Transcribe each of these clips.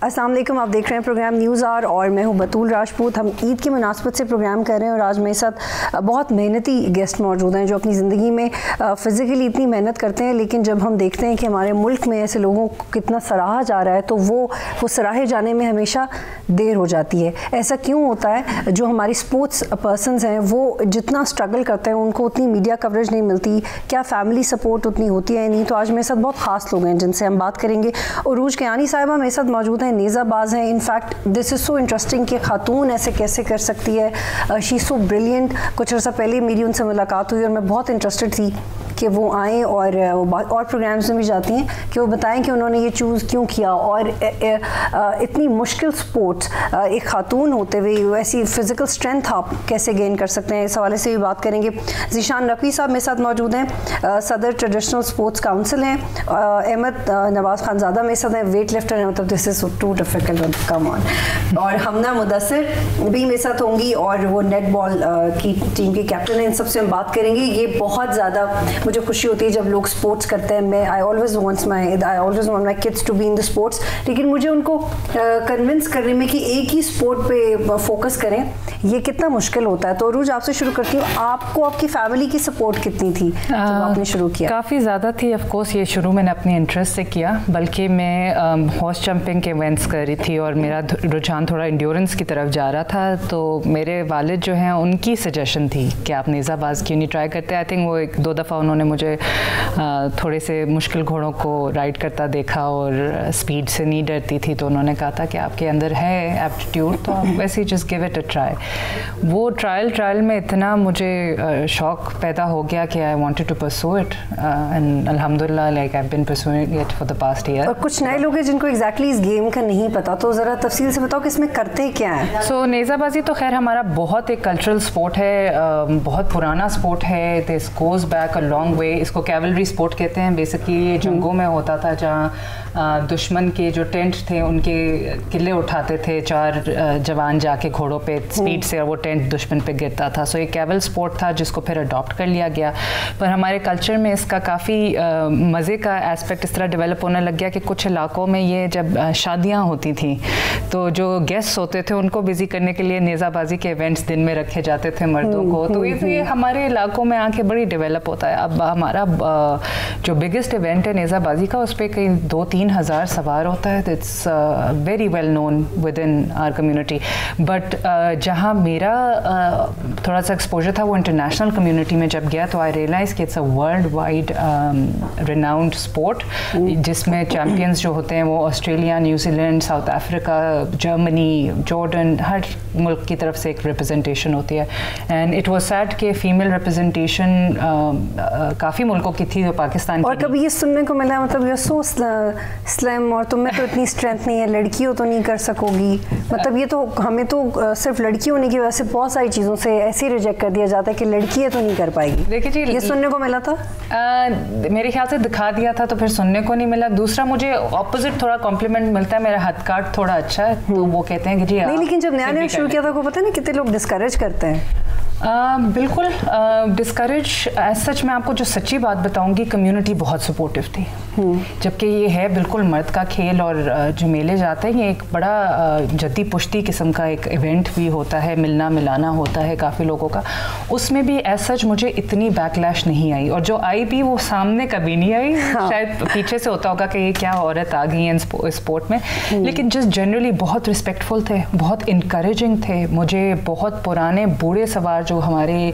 अस्सलाम वालेकुम, आप देख रहे हैं प्रोग्राम न्यूज़ आवर और मैं हूं बतूल राजपूत। हम ईद की मुनासबत से प्रोग्राम कर रहे हैं और आज मेरे साथ बहुत मेहनती गेस्ट मौजूद हैं जो अपनी ज़िंदगी में फ़िज़िकली इतनी मेहनत करते हैं, लेकिन जब हम देखते हैं कि हमारे मुल्क में ऐसे लोगों को कितना सराहा जा रहा है तो वो सराहे जाने में हमेशा देर हो जाती है। ऐसा क्यों होता है? जो हमारी स्पोर्ट्स पर्सनस हैं वो जितना स्ट्रगल करते हैं उनको उतनी मीडिया कवरेज नहीं मिलती, क्या फैमिली सपोर्ट उतनी होती है नहीं। तो आज मेरे साथ बहुत ख़ास लोग हैं जिनसे हम बात करेंगे। उरूज कियानी साहिबा मेरे साथ मौजूद हैं, नेज़ाबाज हैं। In fact this is so interesting कि खातून ऐसे कैसे कर सकती है। She so brilliant. कुछ अर्सा पहले मेरी उनसे मुलाकात हुई और मैं बहुत इंटरेस्टेड थी कि वो आएँ और प्रोग्राम्स में भी जाती हैं कि वो बताएं कि उन्होंने ये चूज़ क्यों किया और इतनी मुश्किल स्पोर्ट्स एक खातून होते हुए वैसी फ़िज़िकल स्ट्रेंथ आप कैसे गेन कर सकते हैं, इस हवाले से भी बात करेंगे। ज़ीशान नकवी साहब मेरे साथ मौजूद हैं, सदर ट्रेडिशनल स्पोर्ट्स काउंसिल हैं। अहमद नवाज़ खानज़ादा मेरे साथ हैं, वेट लिफ्टर हैं, मतलब this is too difficult, come on. और हमना मुदस्सिर भी मेरे साथ होंगी और वो नेट बॉल की टीम के कैप्टन हैं। इन सबसे हम बात करेंगे। ये बहुत ज़्यादा मुझे खुशी होती है जब लोग स्पोर्ट्स करते हैं। मैं I always want my kids to be in the sports, लेकिन मुझे उनको कन्विंस करने में कि एक ही स्पोर्ट पे फोकस करें ये कितना मुश्किल होता है। तो रूज आपसे शुरू करती हूँ, आपको आपकी फैमिली की सपोर्ट कितनी थी जब आपने शुरू किया? काफ़ी ज़्यादा थी। ऑफ कोर्स ये शुरू मैंने अपने इंटरेस्ट से किया, बल्कि मैं हॉर्स जंपिंग के इवेंट्स कर रही थी और मेरा रुझान थोड़ा इंड्योरेंस की तरफ जा रहा था। तो मेरे वालिद जो हैं उनकी सजेशन थी कि आप नेज़ाबाज क्यों नहीं ट्राई करते। आई थिंक वो एक दो दफ़ा उन्होंने मुझे थोड़े से मुश्किल घोड़ों को राइड करता देखा और स्पीड से नहीं डरती थी, तो उन्होंने कहा था कि आपके अंदर है एप्टीट्यूड, तो आप वैसे ही just give it a try. वो ट्रायल में इतना मुझे शौक पैदा हो गया कि I wanted to pursue it and अल्हम्दुलिल्लाह like I have been pursuing it for the past year. और कुछ नए लोग हैं जिनको एग्जैक्टली इस गेम का नहीं पता, तो ज़रा तफसील से बताओ कि इसमें करते क्या है। सो नेज़ाबाजी तो खैर हमारा बहुत एक कल्चरल स्पोर्ट है, बहुत पुराना स्पोर्ट है। This goes back a long वे। इसको कैवलरी स्पोर्ट कहते हैं। बेसिकली ये जंगों में होता था जहाँ दुश्मन के जो टेंट थे उनके किले उठाते थे चार जवान जाके घोड़ों पे स्पीड से, और वो टेंट दुश्मन पे गिरता था। सो ये कैवल स्पोर्ट था जिसको फिर अडॉप्ट कर लिया गया। पर हमारे कल्चर में इसका काफ़ी मज़े का एस्पेक्ट इस तरह डेवलप होने लग गया कि कुछ इलाकों में ये जब शादियाँ होती थी तो जो गेस्ट्स होते थे उनको बिजी करने के लिए नेज़ाबाजी के इवेंट्स दिन में रखे जाते थे मर्दों को। तो ये हमारे इलाकों में आके बड़ी डेवलप होता है। अब हमारा जो बिगेस्ट इवेंट है नेज़ाबाजी का, उस पर कई 2-3 हज़ार सवार होता है। It's very well known within our community. But जहाँ मेरा थोड़ा सा एक्सपोजर था वो इंटरनेशनल कम्युनिटी में जब गया, तो आई रियलाइज़ कि it's a world wide renowned sport जिसमें चैम्पियंस जो होते हैं वो Australia, New Zealand, South Africa, Germany, Jordan, हर मुल्क की तरफ से एक रिप्रेजेंटेशन होती है। एंड इट वाज सैड कि फीमेल रिप्रेजेंटेशन काफ़ी मुल्कों की थी जो पाकिस्तान की। और कभी ये सुनने को मिला, मतलब यू सो स्लिम और तुम में तो इतनी स्ट्रेंथ नहीं है, लड़की हो तो नहीं कर सकोगी। मतलब ये तो हमें तो सिर्फ लड़की होने की वजह से बहुत सारी चीज़ों से ऐसे ही रिजेक्ट कर दिया जाता है कि लड़की है तो नहीं कर पाएगी। देखिए जी, ये सुनने को मिला था। मेरे ख्याल से दिखा दिया था तो फिर सुनने को नहीं मिला। दूसरा मुझे ऑपोजिट थोड़ा कॉम्प्लीमेंट मिलता है, मेरा हद काट थोड़ा अच्छा है, तो वो कहते हैं कि जी नहीं, लेकिन जब नया शुरू किया था को पता है ना कितने लोग डिस्करेज करते हैं। बिल्कुल डिस्करेज एज सच। मैं आपको जो सच्ची बात बताऊंगी, कम्युनिटी बहुत सपोर्टिव थी। जबकि ये है बिल्कुल मर्द का खेल और जो मेले जाते हैं ये एक बड़ा जद्दी पुश्ती किस्म का एक इवेंट भी होता है, मिलना मिलाना होता है काफ़ी लोगों का। उसमें भी एज सच मुझे इतनी बैकलैश नहीं आई, और जो आई भी वो सामने कभी नहीं आई। शायद पीछे से होता होगा कि ये क्या औरत आ गई है स्पोर्ट में, लेकिन जस्ट जनरली बहुत रिस्पेक्टफुल थे, बहुत इंकरेजिंग थे। मुझे बहुत पुराने बूढ़े सवार जो हमारे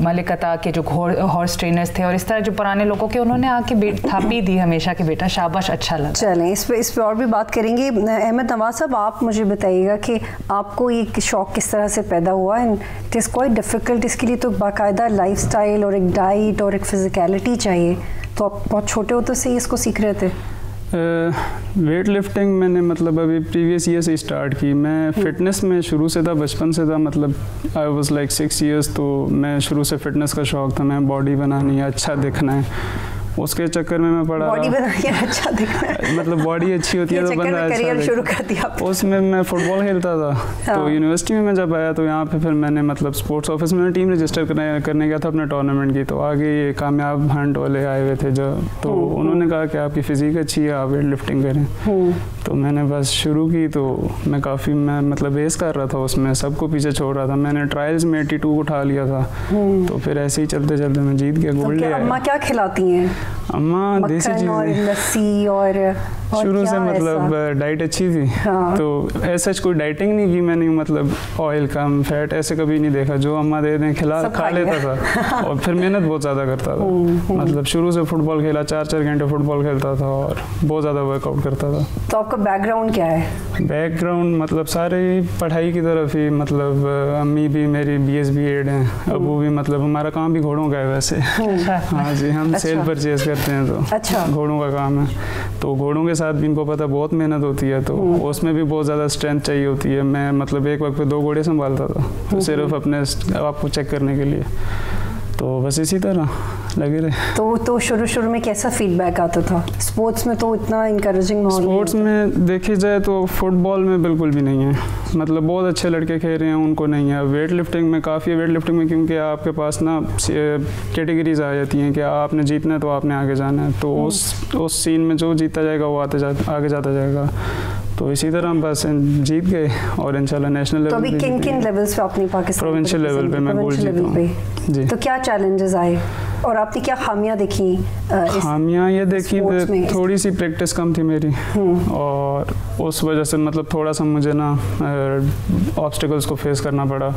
मलिकता के जो हॉर्स ट्रेनर्स थे और इस तरह जो पुराने लोगों के, उन्होंने आके थापी दी हमेशा कि बेटा शाबाश, अच्छा लगा। चलें इस पे और भी बात करेंगे। अहमद नवाज साहब, आप मुझे बताइएगा कि आपको ये शौक़ किस तरह से पैदा हुआ। And it is quite difficult, इसके लिए तो बाकायदा लाइफस्टाइल और एक डाइट और एक फ़िज़िकलिटी चाहिए। तो आप बहुत छोटे होते से ही इसको सीख रहे थे? वेट लिफ्टिंग मैंने मतलब अभी प्रीवियस ईयर से स्टार्ट की। मैं फ़िटनेस में शुरू से था, बचपन से था। मतलब आई वाज लाइक 6 इयर्स, तो मैं शुरू से फ़िटनेस का शौक़ था। मैं बॉडी बनानी है, अच्छा दिखना है, उसके चक्कर में मैं पढ़ा। बॉडी बनानी है, अच्छा दिखना है, मतलब बॉडी अच्छी होती है तो बंदा अच्छा करियर शुरू कर दिया। उसमें मैं फुटबॉल खेलता था। तो यूनिवर्सिटी में मैं जब आया तो यहाँ पे फिर मैंने मतलब स्पोर्ट्स ऑफिस में टीम रजिस्टर करने गया था अपने टूर्नामेंट की। तो आगे ये कामयाब हंट वाले आए हुए थे जो, तो उन्होंने कहा कि आपकी फ़िज़ीक अच्छी है, आप वेट लिफ्टिंग करें। तो मैंने बस शुरू की, तो मैं मतलब बेस कर रहा था उसमें, सबको पीछे छोड़ रहा था। मैंने ट्रायल्स में 82 उठा लिया था। तो फिर ऐसे ही चलते चलते मैं जीत गया, गोल्ड ले आया। अम्मा क्या खिलाती हैं? अम्मा देसी चीज़ और लस्सी और शुरू से मतलब डाइट अच्छी थी। हाँ। तो ऐसा कोई डाइटिंग नहीं की मैंने, मतलब ऑयल कम फैट ऐसे कभी नहीं देखा, जो अम्मा दे दें खा लेता था। और फिर मेहनत बहुत ज़्यादा करता था। मतलब शुरू से फुटबॉल खेला, 4-4 घंटे फुटबॉल खेलता था और बहुत ज़्यादा वर्कआउट करता था। तो आपका बैकग्राउंड क्या है? बैकग्राउंड मतलब सारे पढ़ाई की तरफ ही, मतलब अम्मी भी मेरी BS B.Ed हैं, अबू भी, मतलब हमारा काम भी घोड़ों का है वैसे। हाँ जी, हम सेल परचेज करते हैं, तो घोड़ों का काम है। तो घोड़ों के साथ भी इनको पता बहुत मेहनत होती है, तो उसमें भी बहुत ज़्यादा स्ट्रेंथ चाहिए होती है। मैं मतलब एक वक्त पे 2 घोड़े संभालता था, तो सिर्फ अपने आप को चेक करने के लिए। तो बस इसी तरह लगे रहे। तो शुरू में कैसा फीडबैक आता था? स्पोर्ट्स में तो इतना इनकरेजिंग माहौल? स्पोर्ट्स में देखी जाए तो फुटबॉल में बिल्कुल भी नहीं है, मतलब बहुत अच्छे लड़के खेल रहे हैं, उनको नहीं है। वेट लिफ्टिंग में काफ़ी है, वेट लिफ्टिंग में क्योंकि आपके पास ना कैटेगरीज आ जाती हैं कि आपने जीतना है तो आपने आगे जाना है, तो उस सीन में जो जीता जाएगा वो आगे जाता जाएगा। तो इसी तरह हम बस जीत गए और इंशाल्लाह नेशनल लेवल पे। तो अभी किन लेवल्स पे अपनी पाकिस्तान? प्रोविंशियल लेवल पे मैं गोल्ड जीता हूं जी। तो क्या चैलेंजेस आए और आपने क्या खामियां देखी? खामियां ये देखी, थोड़ी सी प्रैक्टिस कम थी मेरी, और उस वजह से मतलब थोड़ा सा मुझे ना ऑब्स्टिकल्स को फेस करना पड़ा।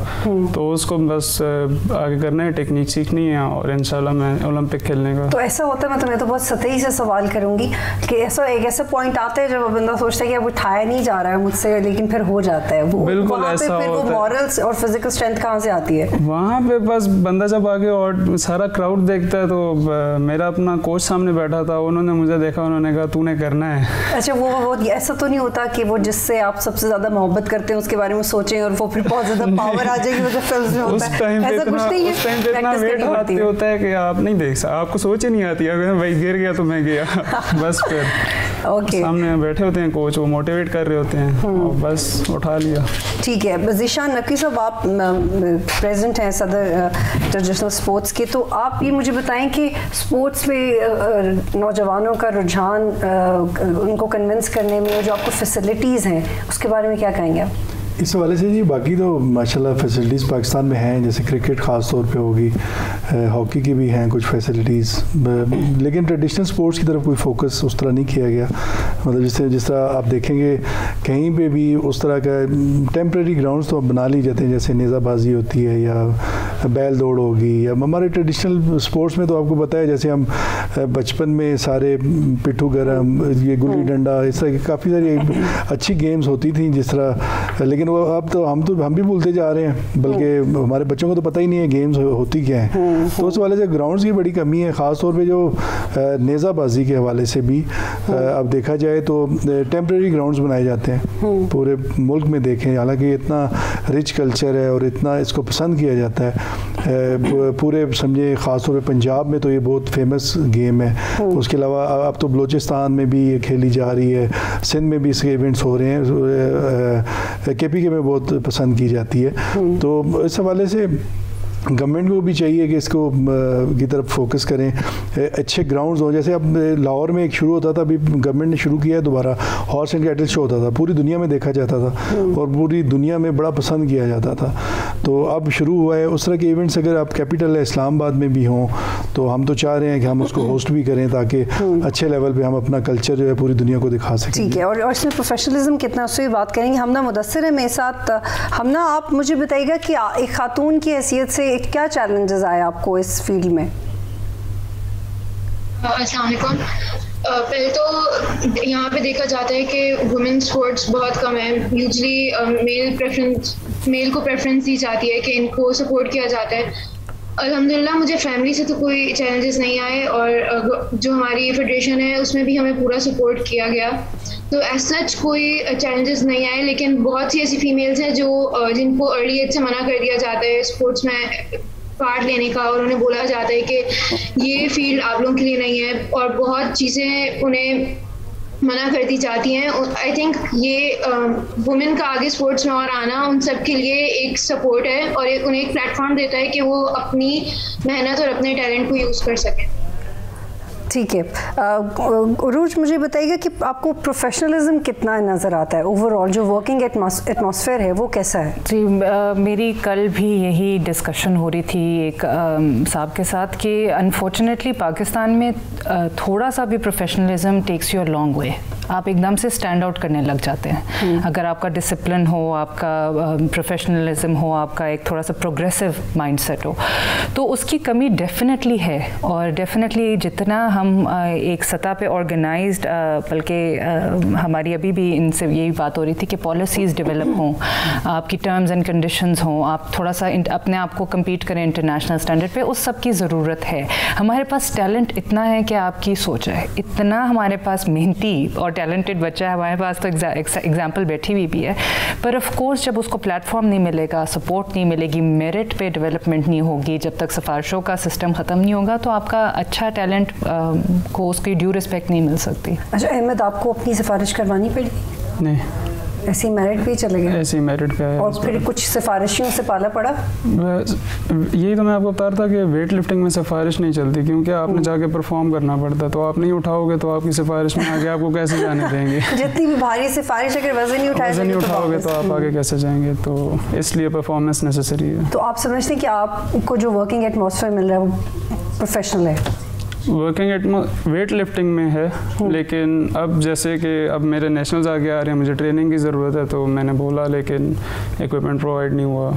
तो उसको बस आगे करना है, टेक्निक सीखनी है और इंशाल्लाह मैं ओलंपिक खेलने का। तो ऐसा होता है, मैं तो बहुत सतही से सवाल करूंगी कि एक ऐसा पॉइंट आता है जब बंदा सोचता है कि अब उठाया नहीं जा रहा है मुझसे, लेकिन फिर हो जाता है वो। बिल्कुल ऐसा होता है। वो मॉरल्स और फिजिकल स्ट्रेंथ कहाँ से आती है वहाँ पे? बस बंदा जब आगे और सारा क्राउड देखता है, तो मेरा अपना कोच सामने बैठा था, उन्होंने मुझे देखा, उन्होंने कहा तूने करना है। अच्छा, वो ऐसा तो नहीं होता कि वो जिससे आप सबसे ज्यादा मोहब्बत करते हैं उसके बारे में सोचें और वो फिर बहुत ज्यादा पावर आ जाएगी, मतलब फिल्म में होता है। ऐसा कुछ नहीं है, उस टाइम पे इतना वेट हाथ पे होता है कि आप नहीं देख सकते, आपको सोच ही नहीं आती, अगर भाई गिर गया तो मैं गया। बस फिर सामने बैठे होते हैं कोच, वो मोटिवेट कर रहे होते हैं और बस उठा लिया। ठीक है, ज़ीशान नकवी साहब, आप प्रेजेंट हैं सदर ट्रेडिशनल स्पोर्ट्स के, तो आप ये मुझे बताएं कि स्पोर्ट्स में नौजवानों का रुझान, उनको कन्विंस करने में जो आपको फैसिलिटीज़ हैं उसके बारे में क्या कहेंगे आप? इस हवाले से जी बाकी तो माशाल्लाह फैसिलिटीज़ पाकिस्तान में हैं, जैसे क्रिकेट ख़ास तौर पे होगी, हॉकी की भी हैं कुछ फैसिलिटीज़, लेकिन ट्रेडिशनल स्पोर्ट्स की तरफ कोई फोकस उस तरह नहीं किया गया। मतलब जिस तरह आप देखेंगे कहीं पे भी उस तरह का टेम्प्रेरी ग्राउंड्स तो बना ली जाते हैं, जैसे नेज़ाबाजी होती है या बैल दौड़ होगी, या हमारे ट्रेडिशनल स्पोर्ट्स में तो आपको पता है, जैसे हम बचपन में सारे पिट्ठू गरम, ये गुल्ली डंडा, इस तरह की काफ़ी सारी अच्छी गेम्स होती थी जिस तरह, लेकिन वो अब तो हम भी भूलते जा रहे हैं, बल्कि हमारे बच्चों को तो पता ही नहीं है गेम्स होती क्या है। तो उस वाले से ग्राउंड्स की बड़ी कमी है, ख़ास तौर पे जो नेज़ाबाजी के हवाले से भी अब देखा जाए तो टेम्प्रेरी ग्राउंड्स बनाए जाते हैं पूरे मुल्क में। देखें, हालांकि इतना रिच कल्चर है और इतना इसको पसंद किया जाता है पूरे, समझे ख़ास तौर पे पंजाब में तो ये बहुत फेमस गेम है। उसके अलावा अब तो बलूचिस्तान में भी ये खेली जा रही है, सिंध में भी इसके इवेंट्स हो रहे हैं, KPK में बहुत पसंद की जाती है। तो इस हवाले से गवर्नमेंट को भी चाहिए कि इसको की तरफ फोकस करें, अच्छे ग्राउंड्स हों। जैसे अब लाहौर में एक शुरू होता था, अभी गवर्नमेंट ने शुरू किया है दोबारा, हॉर्स एंड कैटल शो होता था, पूरी दुनिया में देखा जाता था और पूरी दुनिया में बड़ा पसंद किया जाता था। तो अब शुरू हुआ है उस तरह के इवेंट्स, अगर आप कैपिटल है इस्लामाबाद में भी हों तो हम तो चाह रहे हैं कि हम उसको होस्ट भी करें ताकि अच्छे लेवल पे हम अपना कल्चर जो है पूरी दुनिया को दिखा सकें। ठीक है, और इसमें प्रोफेशनलिज्म कितना, उससे बात करेंगे। हमना मुदस्सिर है मेरे साथ। हमना, आप मुझे बताइएगा कि एक खातून की हैसियत से क्या चैलेंजेस आए आपको इस फील्ड में? अस्सलाम वालेकुम। पहले तो यहाँ पे देखा जाता है कि वुमेन स्पोर्ट्स बहुत कम है। यूजली मेल को प्रेफरेंस दी जाती है कि इनको सपोर्ट किया जाता है। अल्हम्दुलिल्लाह मुझे फैमिली से तो कोई चैलेंजेस नहीं आए और जो हमारी फेडरेशन है उसमें भी हमें पूरा सपोर्ट किया गया, तो एज सच कोई चैलेंजेस नहीं आए। लेकिन बहुत सी ऐसी फीमेल्स हैं जो जिनको अर्ली एज से मना कर दिया जाता है स्पोर्ट्स में पार्ट लेने का, और उन्हें बोला जाता है कि ये फील्ड आप लोगों के लिए नहीं है, और बहुत चीज़ें उन्हें मना कर दी जाती हैं। आई थिंक ये वुमेन का आगे स्पोर्ट्स में और आना उन सब के लिए एक सपोर्ट है और उन्हें एक प्लेटफॉर्म देता है कि वो अपनी मेहनत और अपने टैलेंट को यूज़ कर सकें। ठीक है, उरूज मुझे बताइएगा कि आपको प्रोफेशनलिज्म कितना नज़र आता है, ओवरऑल जो वर्किंग एटमॉस्फेयर है वो कैसा है? जी, मेरी कल भी यही डिस्कशन हो रही थी एक साहब के साथ कि अनफॉर्चुनेटली पाकिस्तान में थोड़ा सा भी professionalism takes you a long way. आप एकदम से स्टैंड आउट करने लग जाते हैं। अगर आपका डिसिप्लिन हो, आपका प्रोफेशनलिज्म हो, आपका एक थोड़ा सा प्रोग्रेसिव माइंडसेट हो, तो उसकी कमी डेफिनेटली है। और डेफिनेटली जितना हम एक सतह पे ऑर्गेनाइज्ड, बल्कि हमारी अभी भी इनसे यही बात हो रही थी कि पॉलिसीज़ डेवलप हों, आपकी टर्म्स एंड कंडीशंस हों, आप थोड़ा सा अपने आप को कम्पीट करें इंटरनेशनल स्टैंडर्ड पे, उस सब की ज़रूरत है। हमारे पास टैलेंट इतना है कि आपकी सोच है, इतना हमारे पास मेहनती और टैलेंटेड बच्चा है हमारे पास, तो एग्जाम्पल बैठी हुई भी है। पर ऑफ कोर्स जब उसको प्लेटफॉर्म नहीं मिलेगा, सपोर्ट नहीं मिलेगी, मेरिट पे डेवलपमेंट नहीं होगी, जब तक सिफारिशों का सिस्टम ख़त्म नहीं होगा, तो आपका अच्छा टैलेंट को उसकी ड्यू रिस्पेक्ट नहीं मिल सकती। अच्छा अहमद, आपको अपनी सिफारिश करवानी पड़ी? नहीं, ऐसी मेरिट पे चले गए? ऐसी मेरिट पे आया। और फिर कुछ सिफारिशियों से पाला पड़ा? यही तो मैं आपको बता रहा था कि वेट लिफ्टिंग में सिफारिश नहीं चलती, क्योंकि आपने जाके परफॉर्म करना पड़ता है। तो आप नहीं उठाओगे तो आपकी सिफारिश में आगे आपको कैसे जाने देंगे? जितनी भी भारी सिफारिश, अगर वजन नहीं उठाओगे तो आप आगे कैसे जाएंगे? तो इसलिए परफॉर्मेंस नेसेसरी है। तो आप समझते हैं कि आपको जो वर्किंग एटमॉस्फेयर मिल रहा है वो प्रोफेशनल है? वर्किंग वेट लिफ्टिंग में है, लेकिन अब जैसे कि अब मेरे नेशनल्स आगे आ रहे हैं, मुझे ट्रेनिंग की ज़रूरत है, तो मैंने बोला, लेकिन इक्विपमेंट प्रोवाइड नहीं हुआ।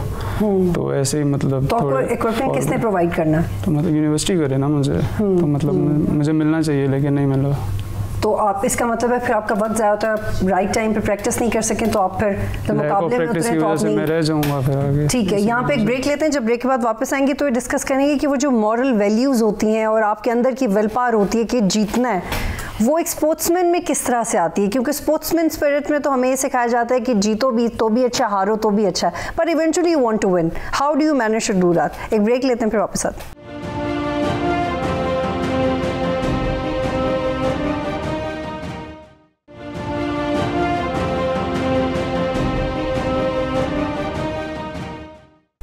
तो ऐसे ही मतलब तो आपको इक्विपमेंट किसने प्रोवाइड करना? तो मतलब यूनिवर्सिटी करे ना मुझे, तो मतलब मुझे मिलना चाहिए, लेकिन नहीं मिला। तो आप, इसका मतलब है फिर आपका वक्त ज़्यादा होता है, राइट टाइम पे प्रैक्टिस नहीं कर सकें, तो आप फिर तो मुकाबले में उतरे तो आप नहीं, मैं रह जाऊंगा फिर आगे। ठीक है, यहाँ पे एक ब्रेक लेते हैं। जब ब्रेक के बाद वापस आएंगे तो डिस्कस करेंगे कि वो जो मॉरल वैल्यूज़ होती हैं और आपके अंदर की विल पावर होती है कि जीतना है, वो एक स्पोर्ट्समैन में किस तरह से आती है। क्योंकि स्पोर्ट्समैन स्पिरिट में तो हमें ये सिखाया जाता है कि जीतो भी तो भी अच्छा, हारो तो भी अच्छा, पर eventually you want to win. How do you manage to do that? एक ब्रेक लेते हैं, फिर वापस आते हैं।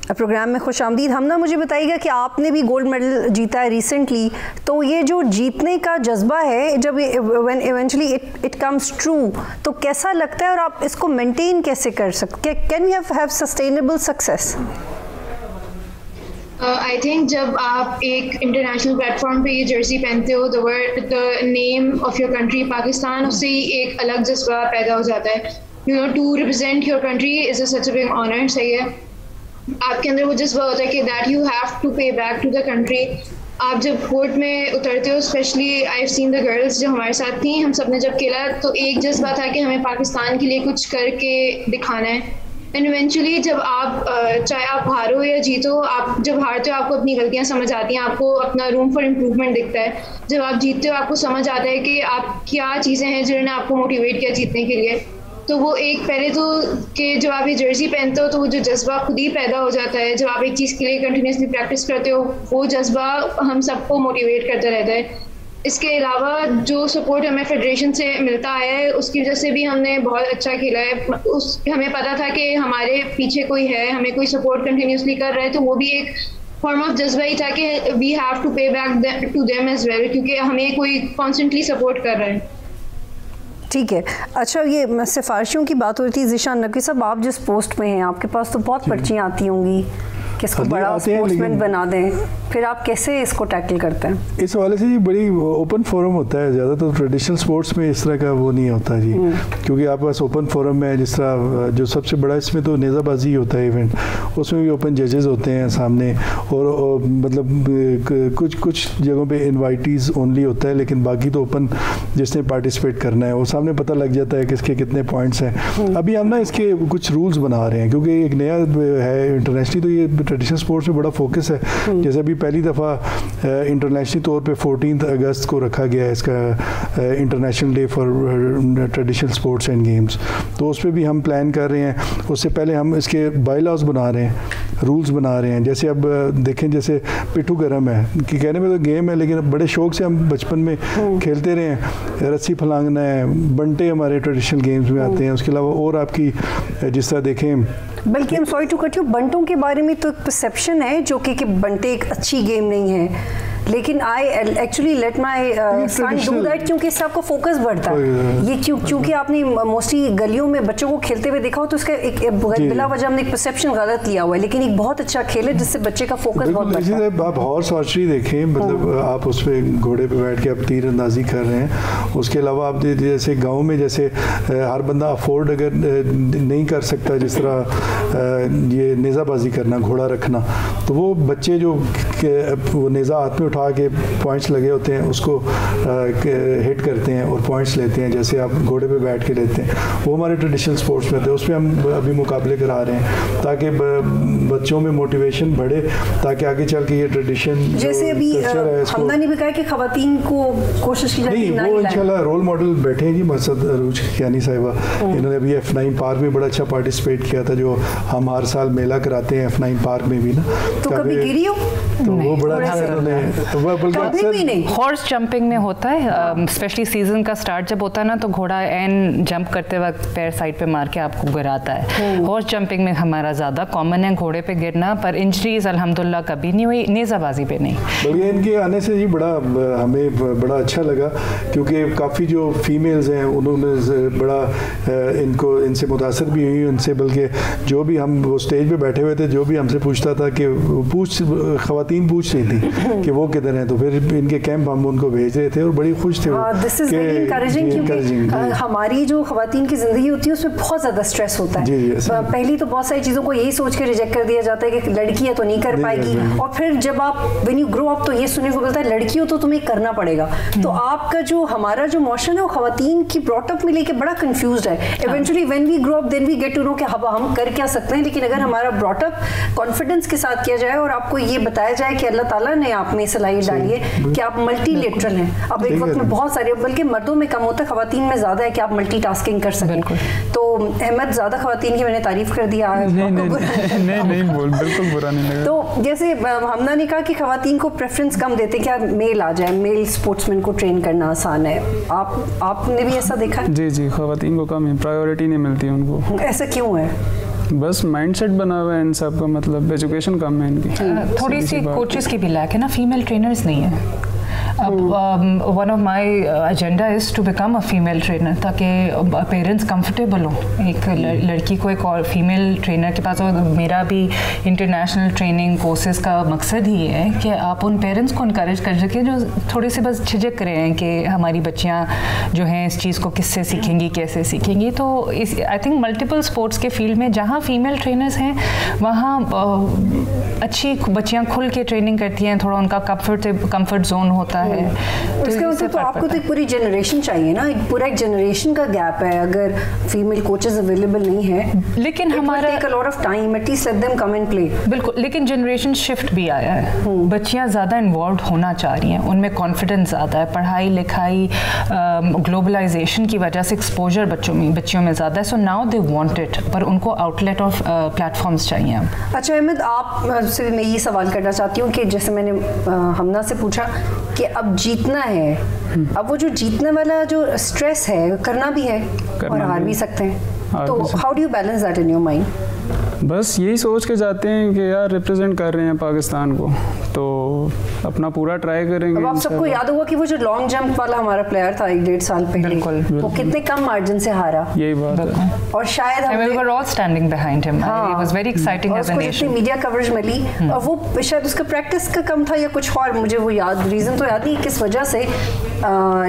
प्रोग्राम में खुशामदीद। हमना, मुझे बताइएगा कि आपने भी गोल्ड मेडल जीता है रिसेंटली, तो ये जो जीतने का जज्बा है, जब when eventually it comes true, तो कैसा लगता है और आप इसको मेंटेन कैसे कर सकते? Can you have sustainable success? I think जब आप एक इंटरनेशनल प्लेटफॉर्म पे ये जर्सी पहनते हो, the name of your country Pakistan, उससे ही एक अलग जज्बा पैदा हो जाता है। You know, to represent your country is a such a big honour. सही है, आपके अंदर वो जज्बा होता है कि that you have to pay back to the country. आप जब कोर्ट में उतरते हो, specially I have seen the girls जो हमारे साथ थी, हम सब ने जब खेला तो एक जज्बा था कि हमें पाकिस्तान के लिए कुछ करके दिखाना है। एंड इवेंचुअली जब आप चाहे आप हारो या जीतो, आप जब हारते हो आपको अपनी गलतियां समझ आती हैं, आपको अपना रूम फॉर इम्प्रूवमेंट दिखता है। जब आप जीतते हो आपको समझ आता है कि आप क्या चीज़ें हैं जिन्होंने आपको मोटिवेट किया जीतने के लिए। तो वो एक पहले तो कि जब आप ये जर्सी पहनते हो तो वो जो जज्बा खुद ही पैदा हो जाता है। जब आप एक चीज़ के लिए कंटिन्यूसली प्रैक्टिस करते हो, वो जज्बा हम सबको मोटिवेट करता रहता है। इसके अलावा जो सपोर्ट हमें फेडरेशन से मिलता है, उसकी वजह से भी हमने बहुत अच्छा खेला है। हमें पता था कि हमारे पीछे कोई है, हमें कोई सपोर्ट कंटिन्यूसली कर रहा है, तो वो भी एक फॉर्म ऑफ जज्बा ही था कि we have to pay back to them as well, क्योंकि हमें कोई कॉन्स्टेंटली सपोर्ट कर रहा है। ठीक है। अच्छा, ये सिफारिशों की बात हो रही थी, ज़ीशान नकवी साहब, आप जिस पोस्ट में हैं आपके पास तो बहुत पर्चियाँ आती होंगी कि इसको बड़ा स्पोर्ट्समैन बना दें, फिर आप कैसे इसको टैकल करते हैं? इस हवाले से जी बड़ी ओपन फोरम होता है, ज़्यादातर तो ट्रेडिशनल स्पोर्ट्स में इस तरह का वो नहीं होता जी, क्योंकि आपके पास ओपन फोरम है। जिस तरह जो सबसे बड़ा इसमें तो नेज़ाबाजी होता है इवेंट, उसमें भी ओपन जजेस होते हैं सामने, और मतलब कुछ जगहों पे इनवाइटीज़ ओनली होता है, लेकिन बाकी तो ओपन जिसने पार्टिसिपेट करना है वो सामने पता लग जाता है कि इसके कितने पॉइंट्स हैं। अभी हम ना इसके कुछ रूल्स बना रहे हैं, क्योंकि एक नया है इंटरनेशनली, तो ये ट्रेडिशनल स्पोर्ट्स में बड़ा फोकस है। जैसे अभी पहली दफ़ा इंटरनेशनल तौर पे 14 अगस्त को रखा गया है इसका international day for traditional sports and games, तो उस पर भी हम प्लान कर रहे हैं। उससे पहले हम इसके बायलॉज बना रहे हैं, रूल्स बना रहे हैं। जैसे अब देखें, जैसे पिट्ठू गरम है कि कहने में तो गेम है, लेकिन बड़े शौक से हम बचपन में खेलते रहे हैं। रस्सी फलांगना है, बंटे हमारे ट्रेडिशनल गेम्स में आते हैं। उसके अलावा और आपकी जिस तरह देखें, बल्कि हम सॉरी टू कट यू, बंटों के बारे में तो परसेप्शन है जो कि बंटे एक अच्छी गेम नहीं है, लेकिन I actually let my son do that क्योंकि इससे आपका फोकस बढ़ता है। ये क्योंकि आपने मोस्टली गलियों में बच्चों को खेलते हुए देखा हो तो उसका एक बिला वजह हमने एक परसेप्शन गलत लिया हुआ है, लेकिन एक बहुत अच्छा खेल है जिससे बच्चे का फोकस बहुत बढ़ता है। आप हॉर्स आर्चरी देखें, मतलब आप उस पर घोड़े पे बैठ के आप तीर अंदाजी कर रहे हैं, उसके अलावा आप जैसे गाँव में जैसे हर बंदा अफोर्ड अगर नहीं कर सकता जिस तरह ये नेज़ाबाजी करना, घोड़ा रखना, तो वो बच्चे जो वो नेज़ा हाथ में उठा के पॉइंट्स लगे होते हैं उसको हिट करते हैं और पॉइंट्स लेते हैं, जैसे आप घोड़े पे बैठ के लेते हैं, वो हमारे ट्रेडिशनल स्पोर्ट्स में होते हैं। उस पर हम अभी मुकाबले करा रहे हैं ताकि बच्चों में मोटिवेशन बढ़े, ताकि आगे चल के ये ट्रेडिशन जैसे अभी हमदा ने भी कहा कि खवातीन को कोशिश की जाए नहीं, वो इंशाल्लाह रोल मॉडल बैठे हैं जी मसद अरूज कियानी साहिबा, इन्होंने अभी F9 पार्क में बड़ा अच्छा पार्टिसिपेट किया था, जो हम हर साल मेला कराते हैं F9 पार्क में भी ना। तो कभी गिरी हो? तो वो बड़ा अच्छा उन्होंने हॉर्स जंपिंग में होता है, स्पेशली सीजन का स्टार्ट जब होता है ना, तो घोड़ा एंड जंप करते वक्त पैर साइड पे मार के आपको गिराता है। हॉर्स जंपिंग में हमारा ज़्यादा कॉमन है घोड़े पे गिरना, पर इंजरीज अल्हम्दुलिल्लाह कभी नहीं हुई, नेज़ाबाजी पे नहीं। बल्कि इनके आने से जी बड़ा हमें बड़ा अच्छा लगा, क्योंकि काफ़ी जो फीमेल्स हैं उन्होंने बड़ा इनसे मुतासर भी हुई उनसे, बल्कि जो भी हम वो स्टेज पे बैठे हुए थे, जो भी हमसे पूछता था कि खवातीन पूछ रही थी कि वो किधर हैं, तो फिर इनके कैंप हम उनको भेज रहे थे और बड़ी खुश थे। दिस इज वेरी एनकरेजिंग, क्योंकि हमारी जो खवातीन की ज़िंदगी होती है उसमें बहुत ज़्यादा स्ट्रेस होता है। पहली तो बहुत सारी चीज़ों को यही सोच के रिजेक्ट कर दिया जाता है कि लड़की है तो नहीं कर पाएगी, और फिर जब आप व्हेन यू ग्रो अप तो ये सुनने को मिलता है लड़की हो तो तुम्हें करना पड़ेगा। तो आपका जो हमारा जो मोशन है वो खवातीन की ब्रॉटअप में लेके बड़ा कंफ्यूज्ड है। Eventually when we grow up then we get to know कि हम कर क्या सकते हैं, लेकिन अगर हमारा ब्रॉटअप कॉन्फिडेंस के साथ किया जाए और आपको ये बताया जाए कि अल्लाह ताला ने आप में सलाहियत डाली है कि आप मल्टीलेटरल हैं। अब एक वक्त में बहुत सारे, बल्कि मर्दों में कम होता है, खवातीन में ज़्यादा है कि आप मल्टीटास्किंग कर सकें। तो अहमद ज़्यादा खवातीन की मैंने तारीफ कर दिया है, नहीं बोल, बिल्कुल बुरा नहीं लगा। तो जैसे हमना ने कहा कि खवातीन को प्रेफरेंस कम देते, क्या मेल आ जाए, मेल स्पोर्ट्समैन को ट्रेन करना आसान है, आपने भी ऐसा देखा है? जी, खवातीन को कम प्रायोरिटी नहीं मिलती उनको। ऐसा क्यों है? बस माइंडसेट बना हुआ है इन सब का, मतलब एजुकेशन कम है इनकी। थोड़ी सी कोचेस की भी लैक है ना, फीमेल ट्रेनर्स नहीं है। अब one of my agenda is to become a female trainer, ताकि पेरेंट्स कंफर्टेबल हो एक लड़की को एक और फीमेल ट्रेनर के पास। और मेरा भी इंटरनेशनल ट्रेनिंग कोर्सेज का मकसद ही है कि आप उन पेरेंट्स को इनकरेज कर सकें जो थोड़े से बस झिझक रहे हैं कि हमारी बच्चियाँ जो हैं इस चीज़ को किससे सीखेंगी, कैसे सीखेंगी। तो इस आई थिंक मल्टीपल स्पोर्ट्स के फील्ड में जहाँ फीमेल ट्रेनर्स हैं वहाँ अच्छी बच्चियाँ खुल के ट्रेनिंग करती हैं, थोड़ा उनका कंफर्ट जोन होता है। तो इसका मतलब तो आपको तो एक पूरी जनरेशन चाहिए ना, एक पूरा एक जनरेशन का गैप है अगर फीमेल कोचेस अवेलेबल नहीं है। लेकिन हमारा take a lot of time, at least let them come and play. बिल्कुल, लेकिन जनरेशन शिफ्ट भी आया है, बच्चियां ज़्यादा इन्वॉल्व होना चाह रही हैं, उनमें कॉन्फिडेंस ज़्यादा है, पढ़ाई लिखाई ग्लोबलाइजेशन की वजह से एक्सपोजर बच्चियों में ज़्यादा है। So now they want it, पर उनको आउटलेट ऑफ प्लेटफॉर्म्स चाहिए। अच्छा अहमद, आप से मैं ये सवाल करना चाहती हूँ कि जैसे मैंने हमना से पूछा कि अब जीतना है, अब वो जो जीतने वाला जो स्ट्रेस है करना भी है और हार भी सकते हैं, तो how do you balance that in your mind? बस यही सोच के जाते हैं कि यार रिप्रेजेंट कर रहे हैं पाकिस्तान को, तो अपना पूरा ट्राई करेंगे। अब आप सबको याद होगा कि वो जो लॉन्ग जंप वाला हमारा प्लेयर था 1.5 साल पहले, बिल्कुल, वो कितने कम मार्जिन से हारा। यही बात है। और शायद we were all standing behind him. It was very exciting as a nation. Media coverage मिली और वो शायद उसका प्रैक्टिस का कम था या कुछ और, मुझे वो रीज़न तो याद नहीं किस वजह से,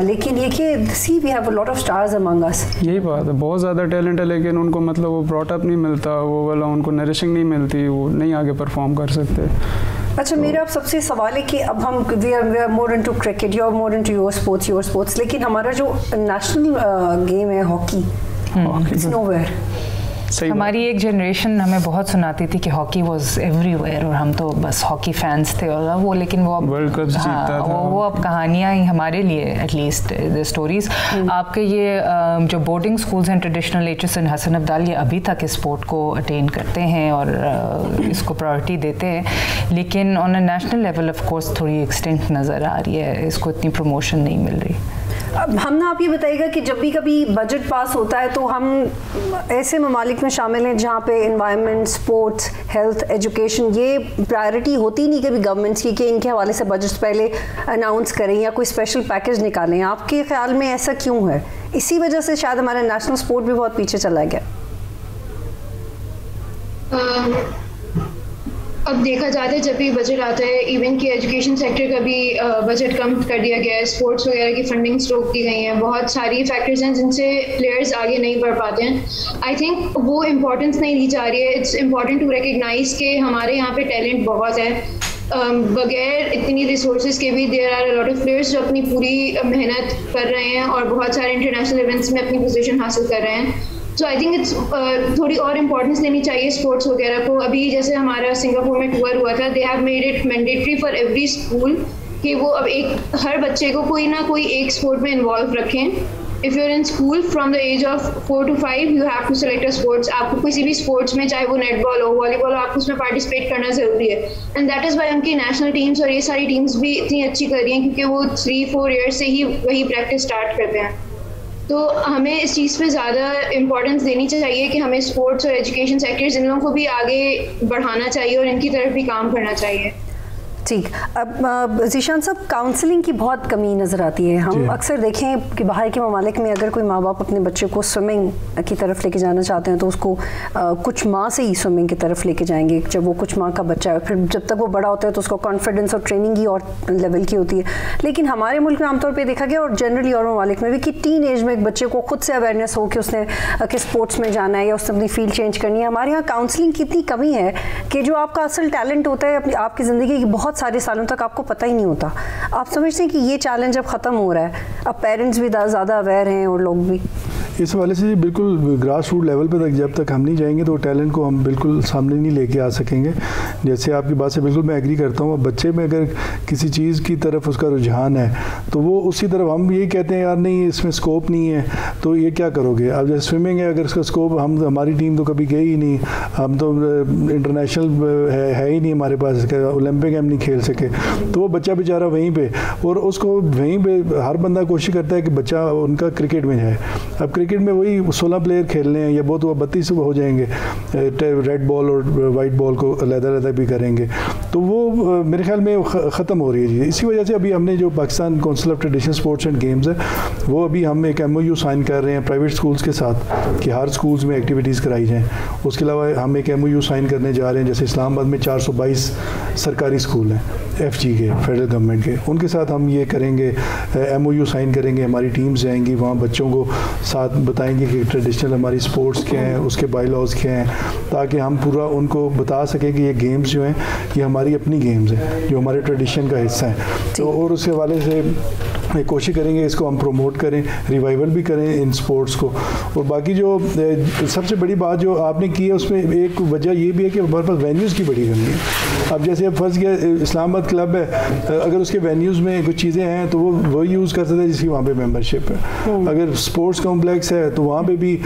लेकिन ये कि see we have a lot of stars among us. यही बात है, बहुत ज़्यादा टैलेंट है, लेकिन उनको मतलब वो ब्रॉट अप नहीं मिलता, वो वाला उनको नरिशिंग नहीं मिलती, वो नहीं आगे परफॉर्म कर सकते। अच्छा, मेरा आप सबसे सवाल है कि अब हम we are more into cricket, you are more into your sports, लेकिन हमारा जो नेशनल गेम है हॉकी, इट्स नोवेयर। हमारी एक जनरेशन हमें बहुत सुनाती थी कि हॉकी वाज एवरीवेयर, और हम तो बस हॉकी फैंस थे और वो, लेकिन वो वर्ल्ड कप जीता था, वो अब कहानियाँ ही हमारे लिए एटलीस्ट द स्टोरीज। आपके ये जो बोर्डिंग स्कूल्स हैं ट्रेडिशनल एचएस हसन अब्दाल, ये अभी तक इस स्पोर्ट को अटेन करते हैं और इसको प्रायोरिटी देते हैं, लेकिन on a national level of course थोड़ी एक्सटेंट नज़र आ रही है, इसको इतनी प्रमोशन नहीं मिल रही। अब हम ना, आप ये बताइएगा कि जब भी कभी बजट पास होता है तो हम ऐसे ममालिक में शामिल हैं जहाँ पे एनवायरनमेंट, स्पोर्ट्स, हेल्थ, एजुकेशन ये प्रायोरिटी होती नहीं कभी गवर्नमेंट्स की कि इनके हवाले से बजट पहले अनाउंस करें या कोई स्पेशल पैकेज निकालें। आपके ख्याल में ऐसा क्यों है? इसी वजह से शायद हमारा नेशनल स्पोर्ट भी बहुत पीछे चला गया। अब देखा जाता है जब भी बजट आता है, इवन कि एजुकेशन सेक्टर का भी बजट कम कर दिया गया है, स्पोर्ट्स वगैरह की फंडिंग रोक दी गई है, बहुत सारी फैक्टर्स हैं जिनसे प्लेयर्स आगे नहीं बढ़ पाते हैं। आई थिंक वो इम्पोर्टेंस नहीं दी जा रही है। इट्स इम्पॉर्टेंट टू रिकग्नाइज कि हमारे यहाँ पे टैलेंट बहुत है, बगैर इतनी रिसोर्सेज के भी there are a lot of players जो अपनी पूरी मेहनत कर रहे हैं और बहुत सारे इंटरनेशनल इवेंट्स में अपनी पोजीशन हासिल कर रहे हैं। सो आई थिंक इट्स थोड़ी और इम्पोर्टेंस देनी चाहिए स्पोर्ट्स वगैरह को। अभी जैसे हमारा सिंगापुर में टूर हुआ था, they have made it mandatory for every school कि वो अब हर बच्चे को कोई ना कोई एक स्पोर्ट में इन्वॉल्व रखें। If you are in school from the age of 4 to 5 you have to select a sports. आपको किसी भी स्पोर्ट्स में, चाहे वो नेटबॉल हो, वॉलीबॉल हो, आपको उसमें पार्टिसिपेट करना ज़रूरी है। एंड दैट इज़ वाई उनकी नेशनल टीम्स और ये सारी टीम्स भी इतनी अच्छी कर रही हैं क्योंकि वो 3-4 ईयर्स से ही वही प्रैक्टिस स्टार्ट करते हैं। तो हमें इस चीज़ पे ज़्यादा इम्पोर्टेंस देनी चाहिए कि हमें स्पोर्ट्स और एजुकेशन सेक्टर्स इन लोगों को भी आगे बढ़ाना चाहिए और इनकी तरफ भी काम करना चाहिए। ठीक। अब ज़ीशान साहब, काउंसलिंग की बहुत कमी नज़र आती है। हम अक्सर देखें कि बाहर के ममालिक में अगर कोई माँ बाप अपने बच्चे को स्विमिंग की तरफ लेके जाना चाहते हैं तो उसको कुछ माह से ही स्विमिंग की तरफ लेके जाएंगे। जब वो कुछ माह का बच्चा है, फिर जब तक वो बड़ा होता है तो उसको कॉन्फिडेंस और ट्रेनिंग ही और लेवल की होती है। लेकिन हमारे मुल्क में आमतौर पर देखा गया, और जनरली और ममालिक में भी, कि टीन एज में एक बच्चे को खुद से अवेयरनेस हो कि उसने किस स्पोर्ट्स में जाना है या उसने अपनी फील्ड चेंज करनी है। हमारे यहाँ काउंसलिंग की इतनी कमी है कि जो आपका असल टैलेंट होता है अपनी आपकी ज़िंदगी की बहुत सारे सालों तक आपको पता ही नहीं होता। आप समझते हैं कि ये चैलेंज अब ख़त्म हो रहा है, अब पेरेंट्स भी ज़्यादा अवेयर हैं और लोग भी? इस हवाले से बिल्कुल ग्रास रूट लेवल पे तक जब तक हम नहीं जाएंगे तो टैलेंट को हम बिल्कुल सामने नहीं लेके आ सकेंगे। जैसे आपकी बात से बिल्कुल मैं एग्री करता हूँ। बच्चे में अगर किसी चीज़ की तरफ उसका रुझान है तो वो उसी तरफ, हम यही कहते हैं यार नहीं इसमें स्कोप नहीं है तो ये क्या करोगे। अब जैसे स्विमिंग है, अगर इसका स्कोप, हमारी टीम तो कभी गई ही नहीं, हम तो इंटरनेशनल है ही नहीं हमारे पास, ओलंपिक हम नहीं खेल सके, तो वो बच्चा बेचारा वहीं पर, और उसको वहीं पर हर बंदा कोशिश करता है कि बच्चा उनका क्रिकेट में जाए। अब क्रिकेट में वही 16 प्लेयर खेलने हैं या बहुत हुआ 32 हो जाएंगे, रेड बॉल और वाइट बॉल को अलग-अलग भी करेंगे, तो वो मेरे ख्याल में ख़त्म हो रही है जी। इसी वजह से अभी हमने जो Pakistan council of traditional sports and games है, वो अभी हम एक MOU साइन कर रहे हैं प्राइवेट स्कूल्स के साथ कि हर स्कूल्स में एक्टिविटीज़ कराई जाएँ। उसके अलावा हम एक MOU साइन करने जा रहे हैं, जैसे इस्लामाबाद में 422 सरकारी स्कूल हैं FG के, फेडरल गवर्नमेंट के, उनके साथ हम ये करेंगे, MOU साइन करेंगे, हमारी टीम्स जाएंगी वहाँ, बच्चों को साथ बताएंगे कि ट्रेडिशनल हमारी स्पोर्ट्स क्या हैं, उसके बायलॉज क्या हैं, ताकि हम पूरा उनको बता सकें कि ये गेम्स जो हैं ये हमारी अपनी गेम्स हैं जो हमारे ट्रेडिशन का हिस्सा हैं। तो और उसके हवाले से कोशिश करेंगे इसको हम प्रमोट करें, रिवाइवल भी करें इन स्पोर्ट्स को। और बाकी जो सबसे बड़ी बात जो आपने की है उसमें एक वजह ये भी है कि हमारे पास वेन्यूज़ की बड़ी कमी है। अब जैसे अब फर्स्ट किया इस्लामाबाद क्लब है, अगर उसके वेन्यूज़ में कुछ चीज़ें हैं तो वो यूज़ कर सकते हैं जिसकी वहाँ पे मेंबरशिप है। अगर स्पोर्ट्स कॉम्प्लेक्स है तो वहाँ पे भी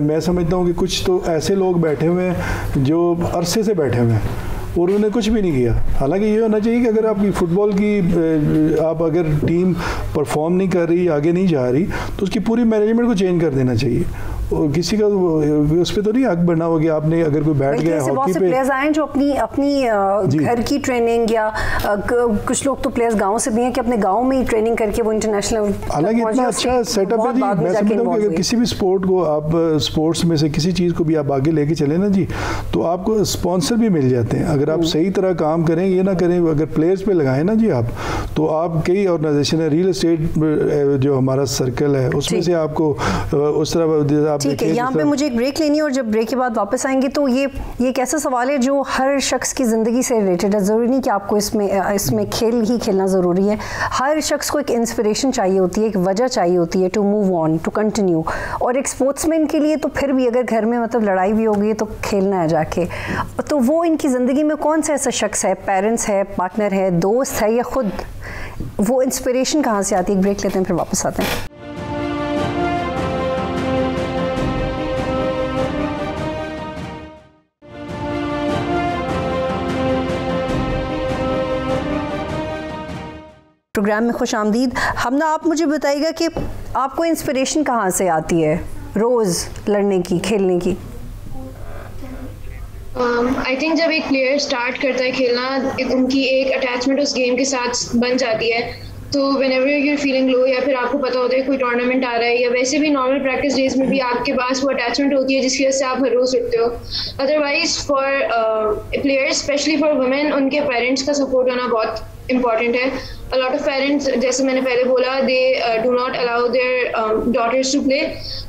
मैं समझता हूँ कि कुछ तो ऐसे लोग बैठे हुए हैं जो अरसे से बैठे हुए हैं और उन्होंने कुछ भी नहीं किया। हालांकि ये होना चाहिए कि अगर आपकी फ़ुटबॉल की आप अगर टीम परफॉर्म नहीं कर रही, आगे नहीं जा रही, तो उसकी पूरी मैनेजमेंट को चेंज कर देना चाहिए। और किसी का उस पर तो नहीं हक बढ़ना होगा। आपने अगर कोई बैठ गया हॉकी पे, प्लेयर्स आए जो अपनी घर की ट्रेनिंग या कुछ लोग तो प्लेयर्स गांव से भी हैं कि अपने गांव में ही ट्रेनिंग करके वो इंटरनेशनल, हालांकि इतना अच्छा सेटअप है जी। मैं समझता हूँ कि अगर किसी भी स्पोर्ट को आप स्पोर्ट्स में से किसी चीज़ को भी आप आगे लेके चले ना जी, तो आपको स्पॉन्सर भी मिल जाते हैं अगर आप सही तरह काम करें, ये ना करें अगर प्लेयर्स पे लगाएं ना जी आप, तो आप कई ऑर्गेनाइजेशन है, रियल एस्टेट जो हमारा सर्कल है उसमें से आपको उस तरह। ठीक है, यहाँ पे मुझे एक ब्रेक लेनी है और जब ब्रेक के बाद वापस आएंगे तो ये एक ऐसा सवाल है जो हर शख्स की ज़िंदगी से रिलेटेड है। ज़रूरी नहीं कि आपको इसमें खेल ही खेलना ज़रूरी है। हर शख्स को एक इंस्पिरेशन चाहिए होती है, एक वजह चाहिए होती है to move on, to continue. और एक स्पोर्ट्समैन के लिए तो फिर भी अगर घर में मतलब लड़ाई भी होगी तो खेलना है जाके, तो वो इनकी ज़िंदगी में कौन सा ऐसा शख्स है, पेरेंट्स है, पार्टनर है, दोस्त है या खुद, वो इंस्पिरेशन कहाँ से आती है? एक ब्रेक लेते हैं फिर वापस आते हैं। प्रोग्राम में खुश आमदीद। हमना, आप मुझे बताइएगा कि आपको इंस्पिरेशन कहाँ से आती है रोज़ लड़ने की, खेलने की? आई थिंक जब एक प्लेयर स्टार्ट करता है खेलना, उनकी एक अटैचमेंट उस गेम के साथ बन जाती है। तो व्हेनेवर यू फीलिंग लो या फिर आपको पता होता है कोई टूर्नामेंट आ रहा है या वैसे भी नॉर्मल प्रैक्टिस डेज में भी आपके पास वो अटैचमेंट होती है जिसकी वजह से आप हर रोज़ उठते हो। Otherwise for players, specially for women, उनके पेरेंट्स का सपोर्ट होना बहुत इंपॉर्टेंट है। अ लॉट ऑफ पेरेंट्स, जैसे मैंने पहले बोला, they do not allow their daughters to play.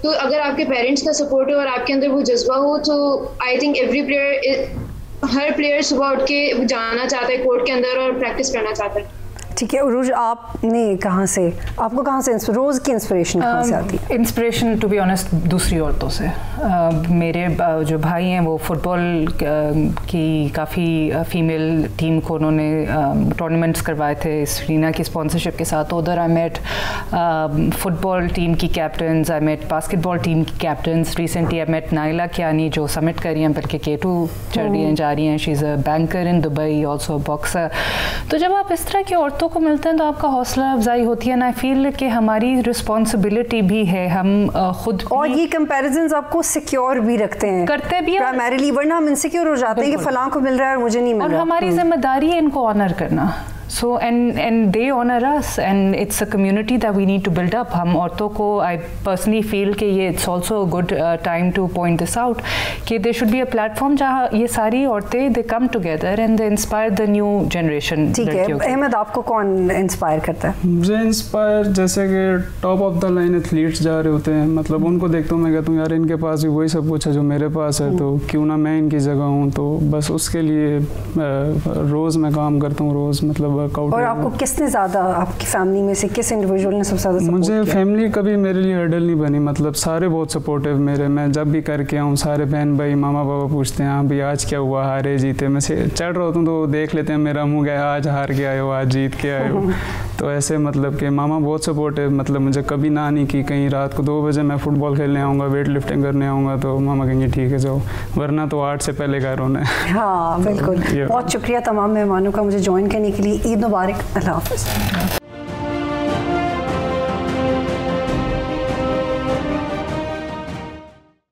तो अगर आपके पेरेंट्स का सपोर्ट हो और आपके अंदर वो जज्बा हो, तो I think every player, her player सुबह उठ के जाना चाहता है कोर्ट के अंदर और प्रैक्टिस करना चाहता है। ठीक है, उरूज, आपने कहाँ से, आपको कहाँ से रोज़ की इंस्पिरेशन कहाँ से आती है? इंस्पिरेशन टू बी ऑनेस्ट दूसरी औरतों से। मेरे जो भाई हैं वो फुटबॉल की काफ़ी फीमेल टीम को उन्होंने टूर्नामेंट्स करवाए थे सरीना की स्पॉन्सरशिप के साथ। उधर आई मेट फुटबॉल टीम की captains, I met basketball team की captains. Recently I met Naila Kiani जो समिट कर रही हैं, बल्कि K2 चढ़ रही हैं, जा रही हैं। She is a banker in Dubai, also boxer. तो जब आप इस तरह की औरतों को मिलते हैं तो आपका हौसला अफजाई होती है ना। आई फील कि हमारी रिस्पॉन्सिबिलिटी भी है, हम खुद और ये कंपैरिजन्स आपको सिक्योर भी रखते हैं, करते भी हैं प्राइमरीली, वरना हम इनसिक्योर हो जाते हैं कि फलां को मिल रहा है और मुझे नहीं मिल रहा। और हमारी जिम्मेदारी है इनको ऑनर करना। So and they honor us and it's a community that we need to build up. हम औरतों को, I personally feel कि ये it's also a good time to point this out कि there should be a platform जहाँ ये सारी औरतें they come together and they inspire the new generation. ठीक है, अहमद, आपको कौन इंस्पायर करता है? मुझे इंस्पायर जैसे कि top of the line athletes जा रहे होते हैं, मतलब उनको देखता हूँ, मैं कहता हूँ यार इनके पास भी वही सब कुछ है जो मेरे पास है, तो क्यों ना मैं इनकी जगह हूँ। तो बस उसके लिए रोज़ मैं काम करता हूँ, रोज़ मतलब वर्कआउट। और आपको किसने ज़्यादा, आपकी फैमिली में से किस इंडिविजुअल ने सबसे ज़्यादा सपोर्ट मुझे किया? फैमिली कभी मेरे लिए हर्डल नहीं बनी, मतलब सारे बहुत सपोर्टिव मेरे। मैं जब भी करके आऊँ सारे बहन भाई मामा पापा पूछते हैं हाँ भाई आज क्या हुआ, हारे जीते। मैं चढ़ रहा होता हूँ तो देख लेते हैं मेरा मुँह गया, आज हार के आए हो, आज जीत के आए हो। तो ऐसे मतलब कि मामा बहुत सपोर्टिव, मतलब मुझे कभी ना नहीं की। कहीं रात को 2 बजे मैं फ़ुटबॉल खेलने आऊँगा, वेट लिफ्टिंग करने आऊँगा, तो मामा कहेंगे ठीक है जाओ, वरना तो 8 से पहले घर होना है। हाँ बिल्कुल। बहुत शुक्रिया तमाम मेहमानों का मुझे ज्वाइन करने के लिए। ईद मुबारक। अल्लाह हाफ़िज़।